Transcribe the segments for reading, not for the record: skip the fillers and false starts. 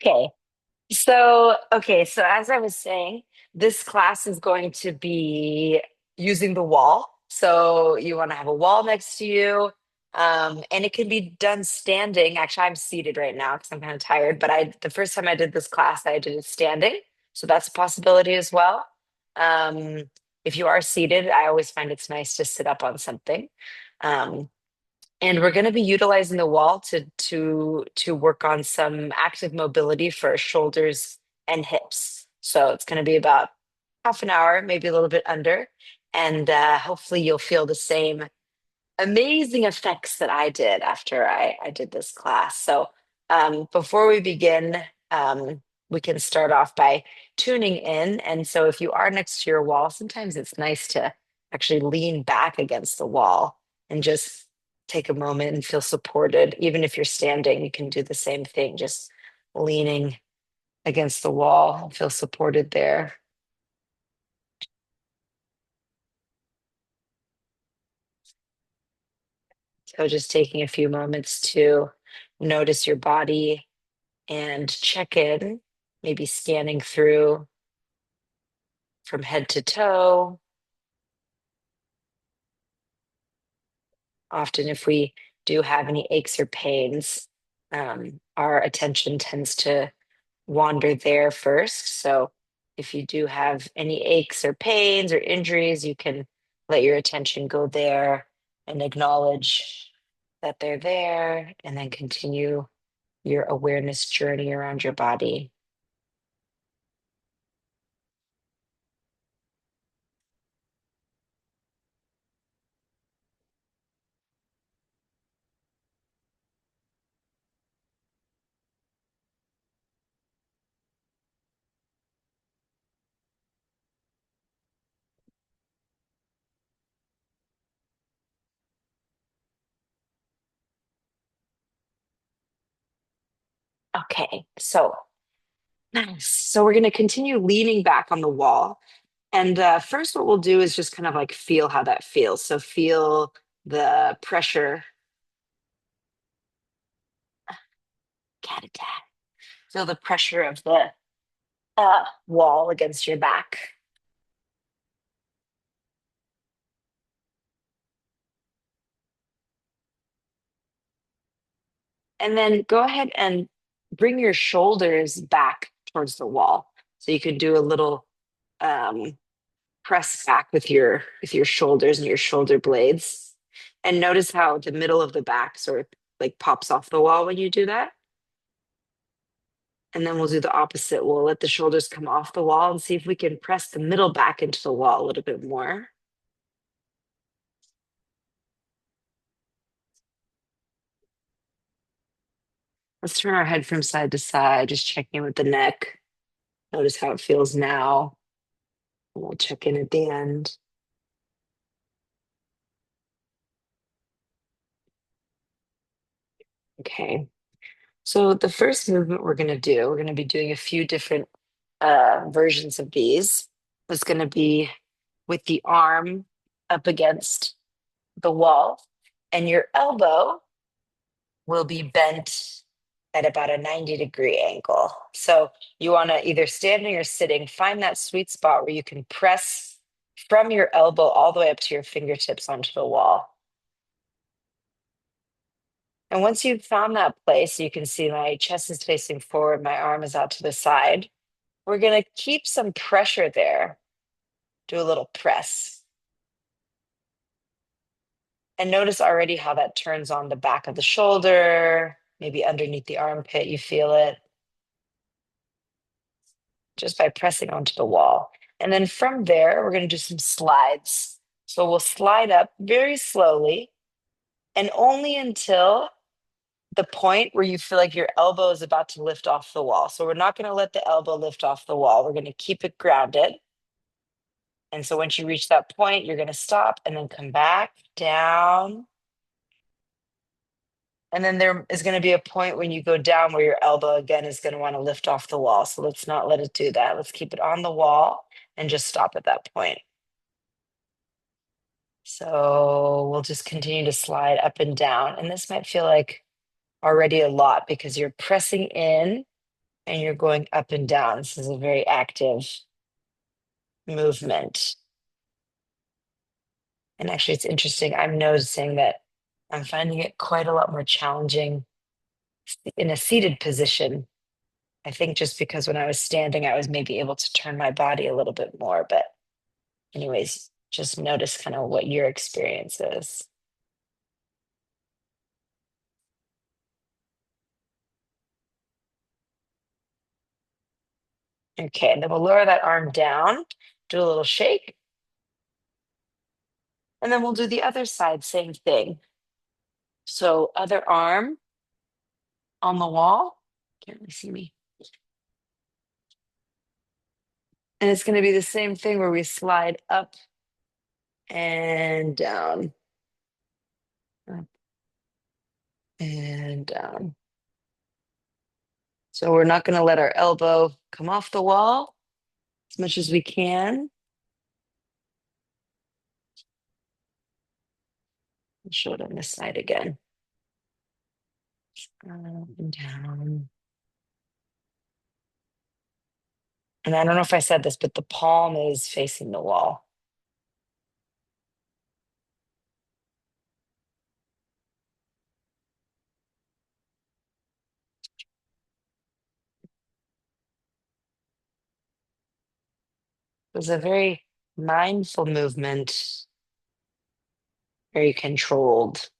Okay. So as I was saying, this class is going to be using the wall. So you want to have a wall next to you. And it can be done standing. Actually, I'm seated right now because I'm kind of tired, but the first time I did this class, I did it standing. So that's a possibility as well. Um, if you are seated, I always find it's nice to sit up on something. Um, and we're going to be utilizing the wall to work on some active mobility for shoulders and hips. So it's going to be about half an hour, maybe a little bit under, and hopefully you'll feel the same amazing effects that I did after I did this class. So before we begin, we can start off by tuning in. And so if you are next to your wall, sometimes it's nice to actually lean back against the wall and just take a moment and feel supported. Even if you're standing, you can do the same thing, just leaning against the wall and feel supported there. So just taking a few moments to notice your body and check in, maybe scanning through from head to toe. Often, if we do have any aches or pains, our attention tends to wander there first. So, if you do have any aches or pains or injuries, you can let your attention go there and acknowledge that they're there, and then continue your awareness journey around your body. Okay, so nice. So we're going to continue leaning back on the wall. And first, what we'll do is just kind of like feel how that feels. So feel the pressure, cat attack. Feel the pressure of the wall against your back. And then go ahead and bring your shoulders back towards the wall. So you can do a little um, press back with your shoulders and your shoulder blades. And notice how the middle of the back sort of like pops off the wall when you do that. And then we'll do the opposite. We'll let the shoulders come off the wall and see if we can press the middle back into the wall a little bit more. Let's turn our head from side to side, just checking in with the neck. Notice how it feels now. And we'll check in at the end. Okay. So the first movement we're going to be doing a few different versions of these. It's going to be with the arm up against the wall, and your elbow will be bent at about a 90-degree angle. So you want to either standing or sitting, find that sweet spot where you can press from your elbow all the way up to your fingertips onto the wall. And once you've found that place, you can see my chest is facing forward, my arm is out to the side. We're going to keep some pressure there. Do a little press. And notice already how that turns on the back of the shoulder, maybe underneath the armpit, you feel it just by pressing onto the wall. And then from there, we're going to do some slides. So we'll slide up very slowly and only until the point where you feel like your elbow is about to lift off the wall. So we're not going to let the elbow lift off the wall. We're going to keep it grounded. And so once you reach that point, you're going to stop and then come back down. And then there is going to be a point when you go down where your elbow again is going to want to lift off the wall. So let's not let it do that. Let's keep it on the wall and just stop at that point. So we'll just continue to slide up and down. And this might feel like already a lot because you're pressing in and you're going up and down. This is a very active movement. And actually, it's interesting. I'm noticing that I'm finding it quite a lot more challenging in a seated position. I think just because when I was standing, I was maybe able to turn my body a little bit more. But, anyways, just notice kind of what your experience is. Okay, and then we'll lower that arm down, do a little shake, and then we'll do the other side, same thing. So, other arm on the wall. Can't really see me. And it's going to be the same thing where we slide up and down, up and down. So we're not going to let our elbow come off the wall as much as we can. I'll show it on this side again. Up and down. And I don't know if I said this, but the palm is facing the wall. It was a very mindful movement, very controlled.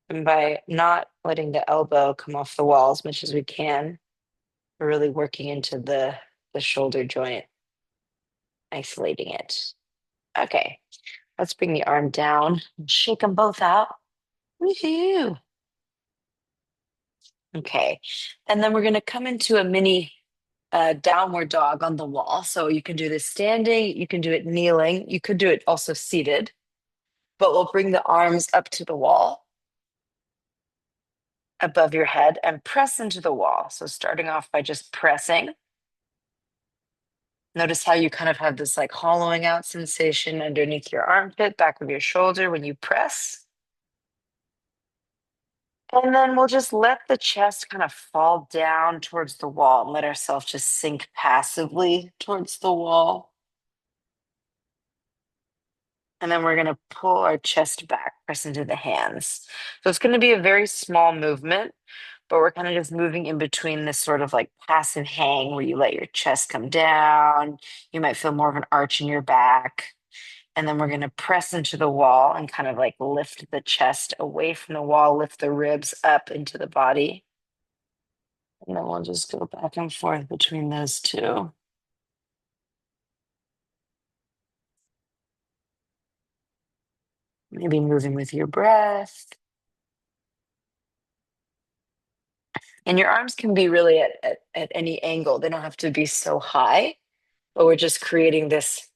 And by not letting the elbow come off the wall as much as we can, we're really working into the shoulder joint, isolating it. Okay, let's bring the arm down and shake them both out. Woohoo! Okay, and then we're going to come into a mini downward dog on the wall. So you can do this standing, you can do it kneeling, you could do it also seated, but we'll bring the arms up to the wall above your head and press into the wall. So starting off by just pressing. Notice how you kind of have this like hollowing out sensation underneath your armpit, back of your shoulder when you press. And then we'll just let the chest kind of fall down towards the wall and let ourselves just sink passively towards the wall. And then we're going to pull our chest back, press into the hands. So it's going to be a very small movement, but we're kind of just moving in between this sort of like passive hang where you let your chest come down. You might feel more of an arch in your back. And then we're going to press into the wall and kind of like lift the chest away from the wall, lift the ribs up into the body. And then we'll just go back and forth between those two. Maybe moving with your breath. And your arms can be really at any angle. They don't have to be so high, but we're just creating this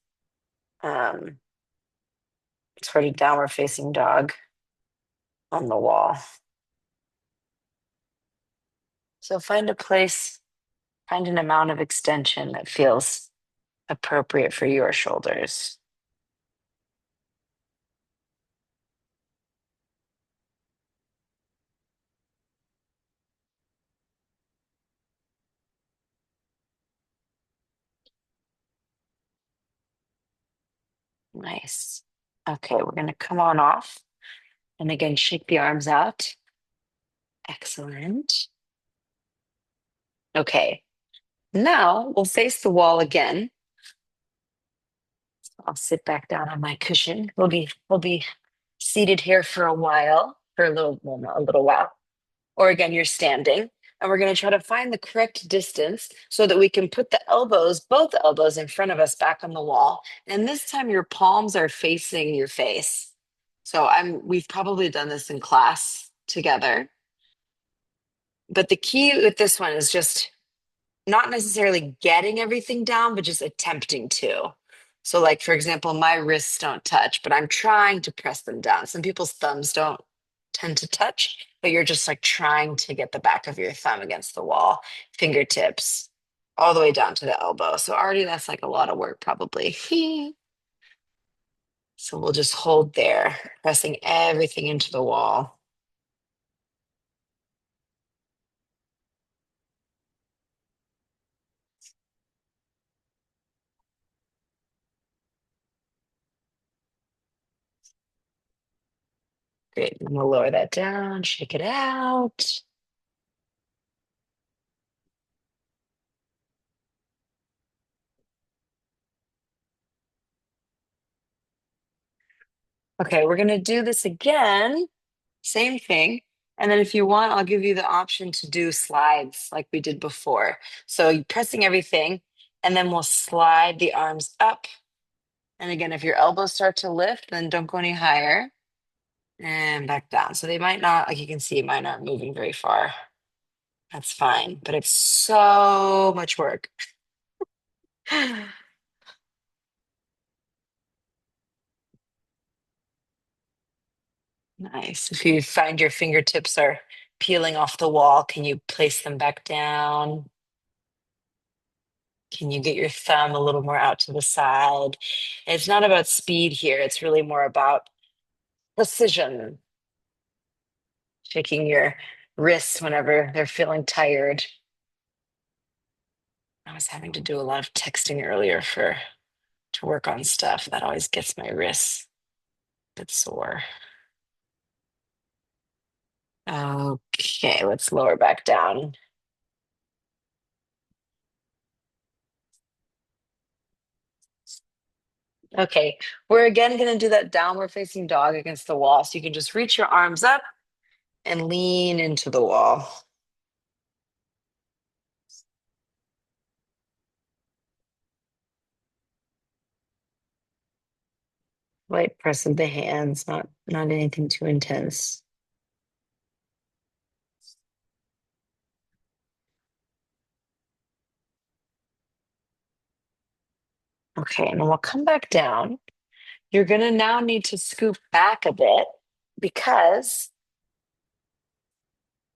um, sort of downward facing dog on the wall. So find a place, find an amount of extension that feels appropriate for your shoulders. Nice. Okay, we're going to come on off. And again, shake the arms out. Excellent. Okay, now we'll face the wall again. I'll sit back down on my cushion. We'll be seated here for a while, for a little, well, not a little while. Or again, you're standing. And we're going to try to find the correct distance so that we can put the elbows, both elbows in front of us back on the wall. And this time your palms are facing your face. So we've probably done this in class together. But the key with this one is just not necessarily getting everything down, but just attempting to. So, like, for example, my wrists don't touch, but I'm trying to press them down. Some people's thumbs don't tend to touch, but you're just like trying to get the back of your thumb against the wall, fingertips, all the way down to the elbow. So, already that's like a lot of work, probably. So, we'll just hold there, pressing everything into the wall. Great. And we'll lower that down, shake it out. Okay, we're gonna do this again. Same thing. And then if you want, I'll give you the option to do slides like we did before. So you're pressing everything, and then we'll slide the arms up. And again, if your elbows start to lift, then don't go any higher and back down. So they might not, like you can see, mine aren't moving very far. That's fine, but it's so much work. Nice. If you find your fingertips are peeling off the wall, can you place them back down? Can you get your thumb a little more out to the side? It's not about speed here. It's really more about precision. Shaking your wrists whenever they're feeling tired. I was having to do a lot of texting earlier for to work on stuff. That always gets my wrists a bit sore. Okay, let's lower back down. Okay, we're again going to do that downward facing dog against the wall. So you can just reach your arms up and lean into the wall. Light press of the hands, not anything too intense. Okay, and then we'll come back down. You're going to now need to scoop back a bit because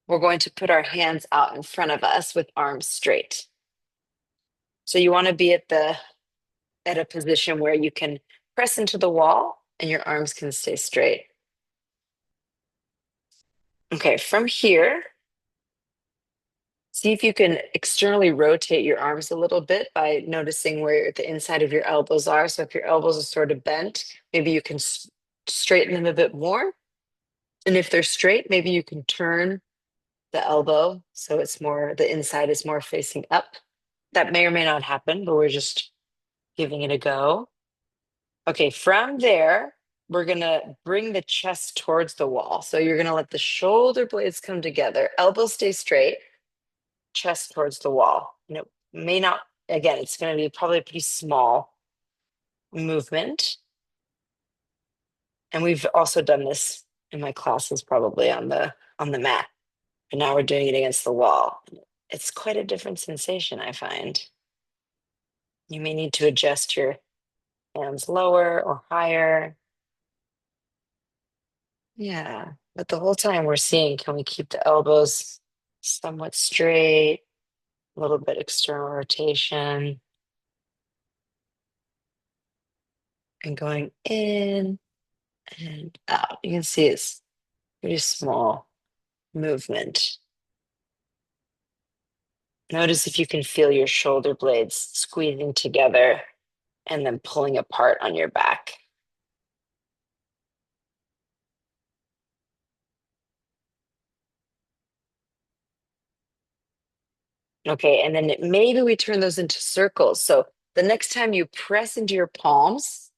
we're going to put our hands out in front of us with arms straight. So you want to be at a position where you can press into the wall and your arms can stay straight. Okay, from here, see if you can externally rotate your arms a little bit by noticing where the inside of your elbows are. So if your elbows are sort of bent, maybe you can straighten them a bit more. And if they're straight, maybe you can turn the elbow so it's more, the inside is more facing up. That may or may not happen, but we're just giving it a go. Okay, from there, we're gonna bring the chest towards the wall. So you're gonna let the shoulder blades come together, elbows stay straight, chest towards the wall. And it may not, again, it's gonna be probably a pretty small movement. And we've also done this in my classes probably on the mat. And now we're doing it against the wall. It's quite a different sensation, I find. You may need to adjust your hands lower or higher. Yeah, but the whole time we're seeing, can we keep the elbows somewhat straight, a little bit external rotation, and going in and out. You can see it's pretty small movement. Notice if you can feel your shoulder blades squeezing together and then pulling apart on your back. Okay, and then maybe we turn those into circles. So the next time you press into your palms,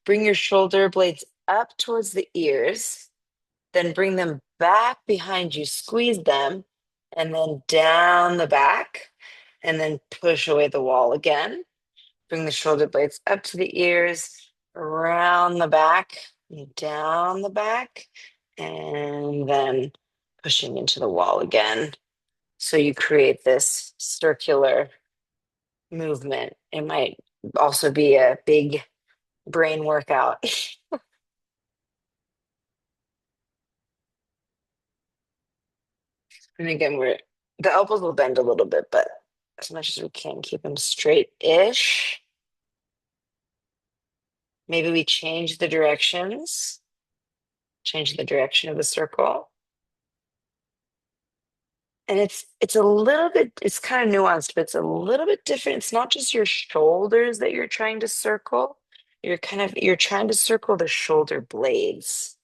bring your shoulder blades up towards the ears, then bring them back behind you, squeeze them, and then down the back, and then push away the wall again. Bring the shoulder blades up to the ears, around the back, down the back, and then pushing into the wall again. So you create this circular movement. It might also be a big brain workout. And again, the elbows will bend a little bit, but as much as we can, keep them straight-ish. Maybe we change the directions, change the direction of the circle. And it's a little bit, it's kind of nuanced, but it's a little bit different. It's not just your shoulders that you're trying to circle. You're trying to circle the shoulder blades.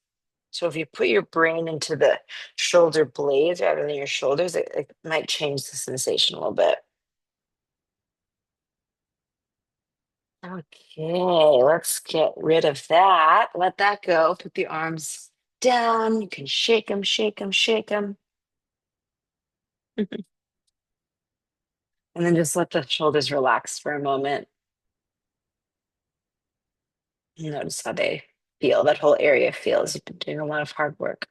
So if you put your brain into the shoulder blades rather than your shoulders, it might change the sensation a little bit. Okay, let's get rid of that. Let that go. Put the arms down. You can shake them, shake them, shake them. And then just let the shoulders relax for a moment. Notice how they feel. That whole area feels. You've been doing a lot of hard work.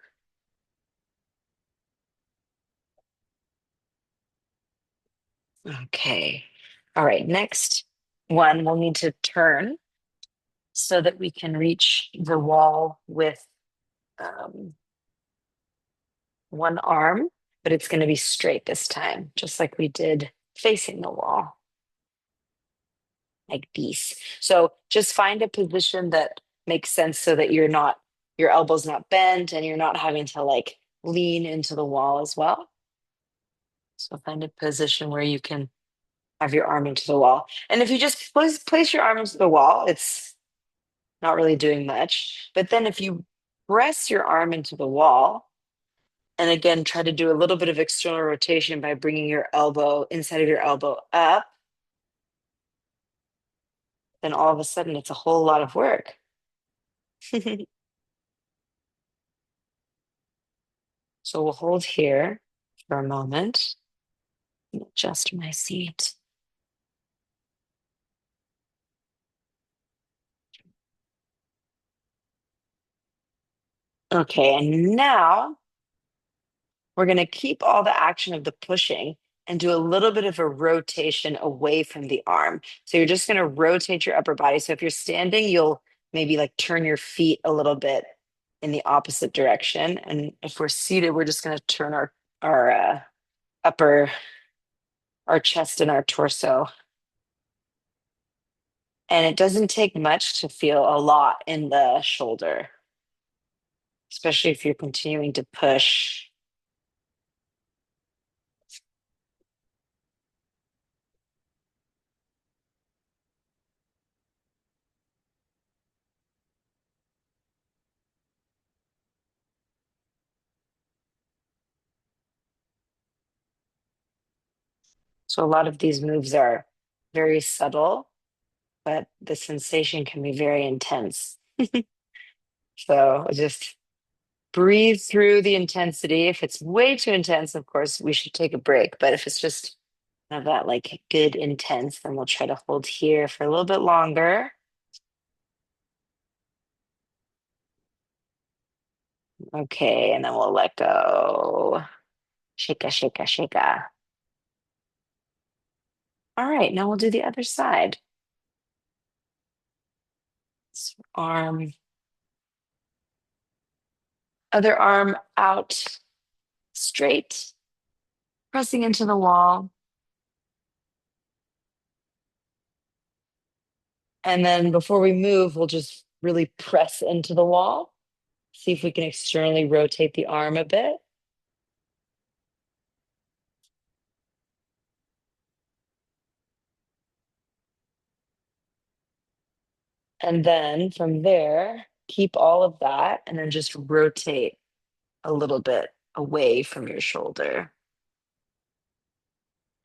Okay. All right. Next one, we'll need to turn so that we can reach the wall with um, one arm, but it's going to be straight this time, just like we did facing the wall, like this. So just find a position that makes sense so that your elbow's not bent and you're not having to like lean into the wall as well. So find a position where you can have your arm into the wall. And if you just place your arm into the wall, it's not really doing much. But then if you press your arm into the wall, and again, try to do a little bit of external rotation by bringing your elbow inside of your elbow up, then all of a sudden it's a whole lot of work. So we'll hold here for a moment. Adjust my seat. Okay, and now we're going to keep all the action of the pushing and do a little bit of a rotation away from the arm. So you're just going to rotate your upper body. So if you're standing, you'll maybe like turn your feet a little bit in the opposite direction. And if we're seated, we're just going to turn our upper, our chest and our torso. And it doesn't take much to feel a lot in the shoulder, especially if you're continuing to push. So a lot of these moves are very subtle, but the sensation can be very intense. So just breathe through the intensity. If it's way too intense, of course, we should take a break. But if it's just kind of that like good intense, then we'll try to hold here for a little bit longer. Okay, and then we'll let go. Shika, shika, shika. All right, now we'll do the other side. So other arm out straight, pressing into the wall. And then before we move, we'll just really press into the wall. See if we can externally rotate the arm a bit. And then from there, keep all of that and then just rotate a little bit away from your shoulder.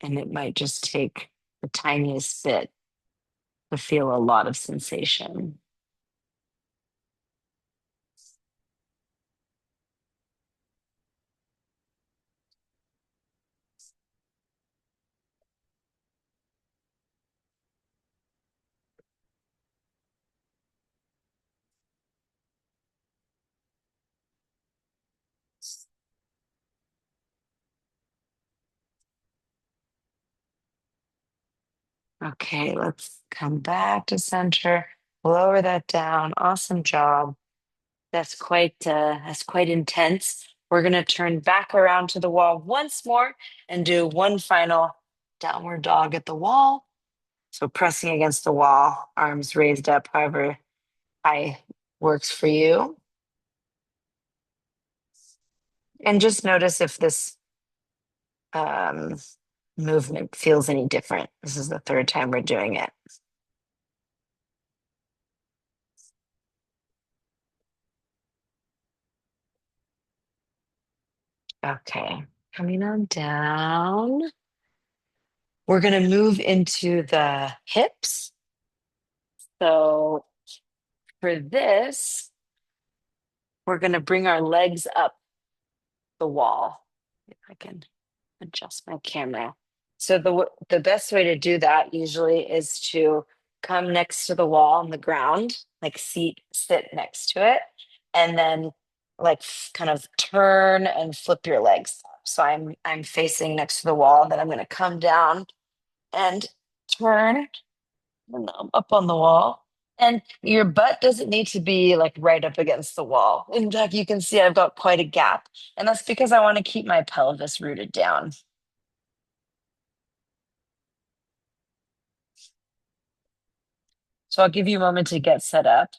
And it might just take the tiniest bit to feel a lot of sensation. Okay, let's come back to center. Lower that down. Awesome job. That's quite intense. We're gonna turn back around to the wall once more and do one final downward dog at the wall. So pressing against the wall, arms raised up, however high works for you. And just notice if this um, movement feels any different. This is the third time we're doing it. Okay, coming on down. We're going to move into the hips. So for this, we're going to bring our legs up the wall. If I can adjust my camera. So the best way to do that usually is to come next to the wall on the ground, like sit next to it, and then like kind of turn and flip your legs up. So I'm facing next to the wall, and then I'm going to come down and turn and I'm up on the wall. And your butt doesn't need to be like right up against the wall. In fact, you can see I've got quite a gap, and that's because I want to keep my pelvis rooted down. So I'll give you a moment to get set up.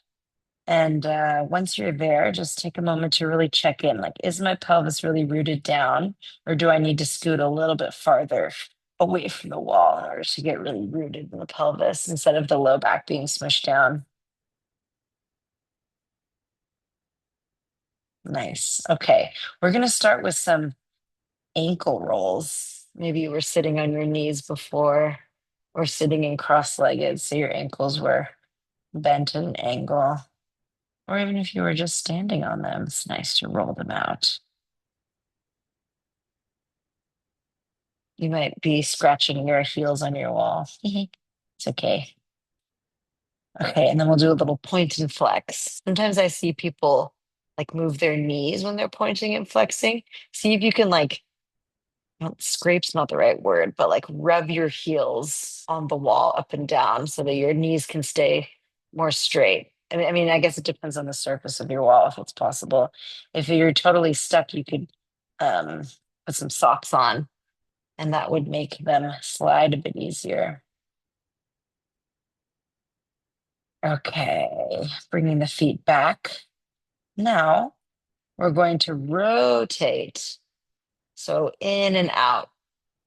And once you're there, just take a moment to really check in. Like, is my pelvis really rooted down, or do I need to scoot a little bit farther away from the wall in order to get really rooted in the pelvis instead of the low back being smushed down? Nice. Okay. We're going to start with some ankle rolls. Maybe you were sitting on your knees before, or sitting in cross-legged, so your ankles were bent at an angle. Or even if you were just standing on them, it's nice to roll them out. You might be scratching your heels on your wall. It's okay. Okay, and then we'll do a little point and flex. Sometimes I see people like move their knees when they're pointing and flexing. See if you can like, well, scrape's not the right word, but like rub your heels on the wall up and down so that your knees can stay more straight. I mean, I guess it depends on the surface of your wall if it's possible. If you're totally stuck, you could um, put some socks on, and that would make them slide a bit easier. Okay, bringing the feet back. Now we're going to rotate. So in and out.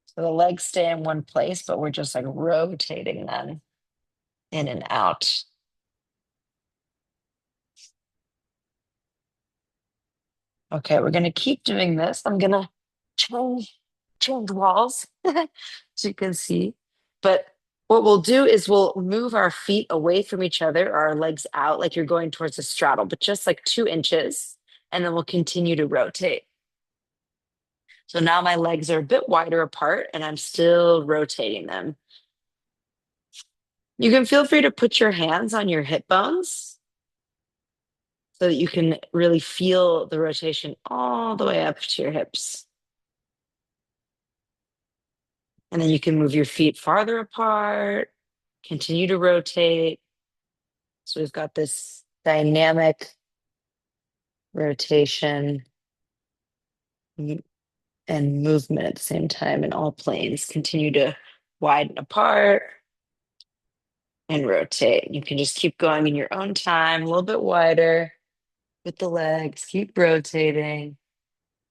So the legs stay in one place, but we're just like rotating them in and out. Okay, we're gonna keep doing this. I'm gonna change walls, so you can see. But what we'll do is we'll move our feet away from each other, our legs out, like you're going towards a straddle, but just like 2 inches, and then we'll continue to rotate. So now my legs are a bit wider apart, and I'm still rotating them. You can feel free to put your hands on your hip bones so that you can really feel the rotation all the way up to your hips. And then you can move your feet farther apart, continue to rotate. So we've got this dynamic rotation and movement at the same time in all planes. Continue to widen apart and rotate. You can just keep going in your own time, a little bit wider with the legs, keep rotating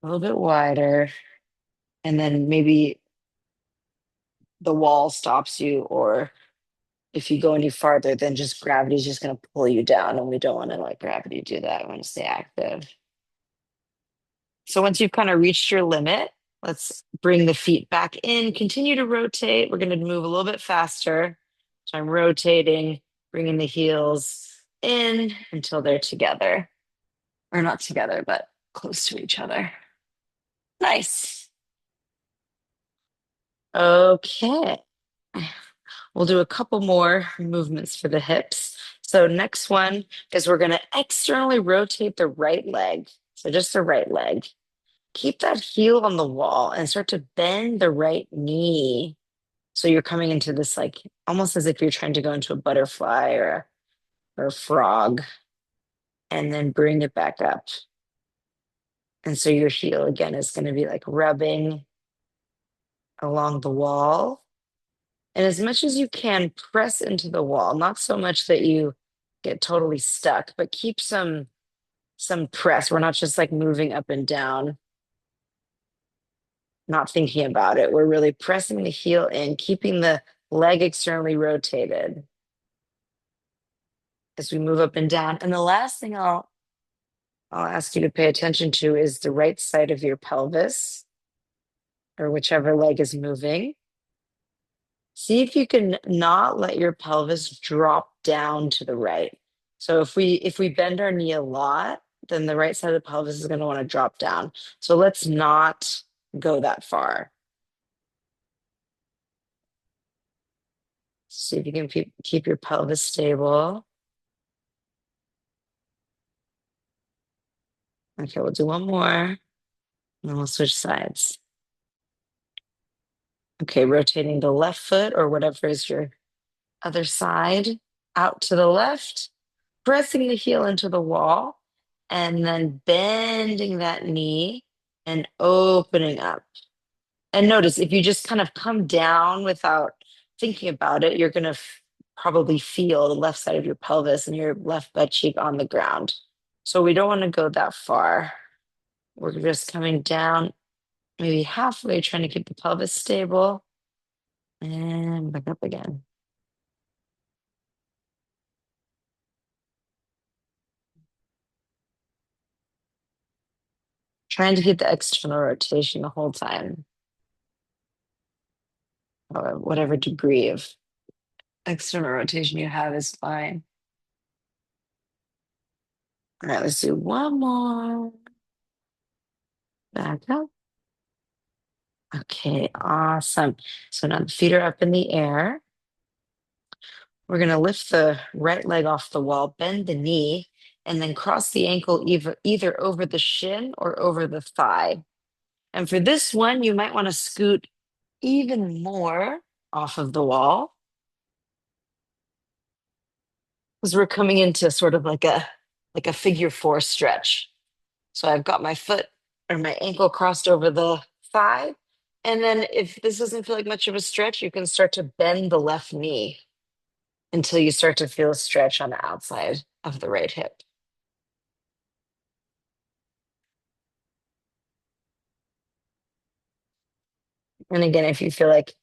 a little bit wider. And then maybe the wall stops you, or if you go any farther, then just gravity is just going to pull you down. And we don't want to let gravity do that. We want to stay active. So once you've kind of reached your limit, let's bring the feet back in, continue to rotate. We're going to move a little bit faster. So I'm rotating, bringing the heels in until they're together, or not together, but close to each other. Nice. Okay. We'll do a couple more movements for the hips. So next one is we're going to externally rotate the right leg. So just the right leg. Keep that heel on the wall and start to bend the right knee. So you're coming into this like almost as if you're trying to go into a butterfly or a frog, and then bring it back up. And so your heel again is going to be like rubbing along the wall. And as much as you can, press into the wall, not so much that you get totally stuck, but keep some press. We're not just like moving up and down, not thinking about it. We're really pressing the heel in, keeping the leg externally rotated as we move up and down. And the last thing I'll I'll ask you to pay attention to is the right side of your pelvis or whichever leg is moving. See if you can not let your pelvis drop down to the right. So if we bend our knee a lot, then the right side of the pelvis is going to want to drop down. So let's not go that far. See if you can keep your pelvis stable. Okay, we'll do one more, and then we'll switch sides. Okay, rotating the left foot or whatever is your other side out to the left, pressing the heel into the wall, and then bending that knee and opening up. And notice if you just kind of come down without thinking about it, you're going to probably feel the left side of your pelvis and your left butt cheek on the ground. So we don't want to go that far. We're just coming down maybe halfway, trying to keep the pelvis stable and back up again. Trying to keep the external rotation the whole time, or whatever degree of external rotation you have is fine. All right, let's do one more. Back up. Okay, awesome. So now the feet are up in the air. We're going to lift the right leg off the wall, bend the knee, and then cross the ankle either over the shin or over the thigh. And for this one, you might want to scoot even more off of the wall because we're coming into sort of like a figure four stretch. So I've got my foot or my ankle crossed over the thigh. And then if this doesn't feel like much of a stretch, you can start to bend the left knee until you start to feel a stretch on the outside of the right hip. And again, if you feel like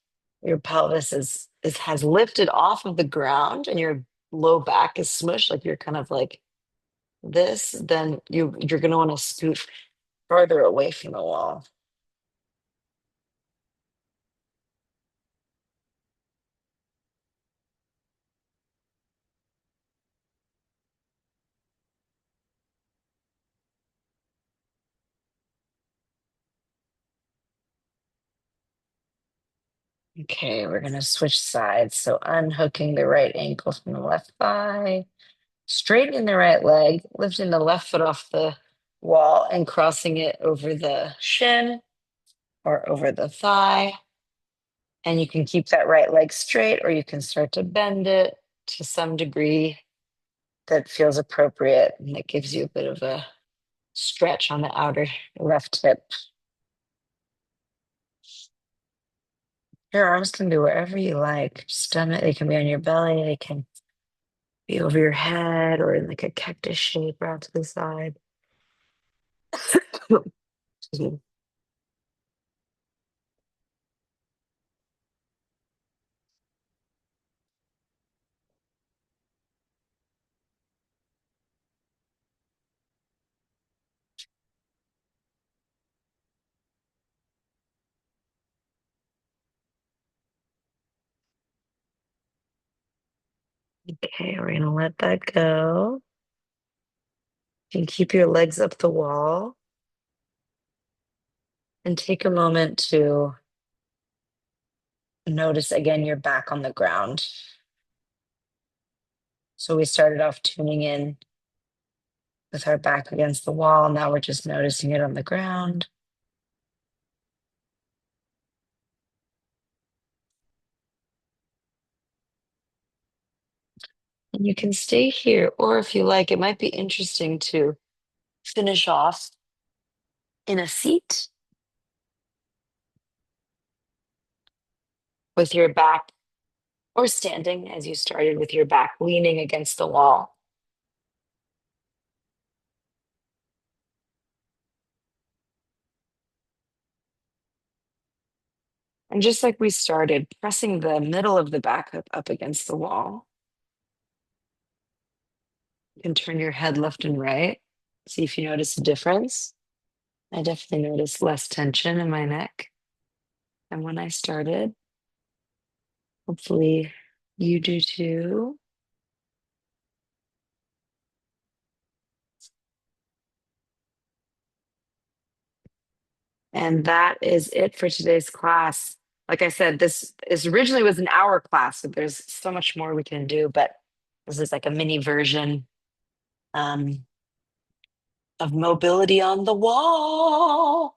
your pelvis has lifted off of the ground and your low back is smushed, like you're kind of like this, then you're going to want to scoot further away from the wall. Okay, we're going to switch sides. So unhooking the right ankle from the left thigh, straightening the right leg, lifting the left foot off the wall and crossing it over the shin or over the thigh. And you can keep that right leg straight, or you can start to bend it to some degree that feels appropriate and that gives you a bit of a stretch on the outer left hip. Your arms can be wherever you like. Stomach, they can be on your belly, they can be over your head or in like a cactus shape out to the side. Excuse me. Okay, we're gonna let that go. You can keep your legs up the wall and take a moment to notice again your back on the ground. So we started off tuning in with our back against the wall. Now we're just noticing it on the ground. And you can stay here, or if you like, it might be interesting to finish off in a seat with your back, or standing as you started with your back leaning against the wall. And just like we started, pressing the middle of the back up against the wall. You can turn your head left and right. See if you notice a difference. I definitely noticed less tension in my neck than when I started. Hopefully, you do too. And that is it for today's class. Like I said, this is originally was an hour class, so there's so much more we can do, but this is like a mini version um, of mobility on the wall.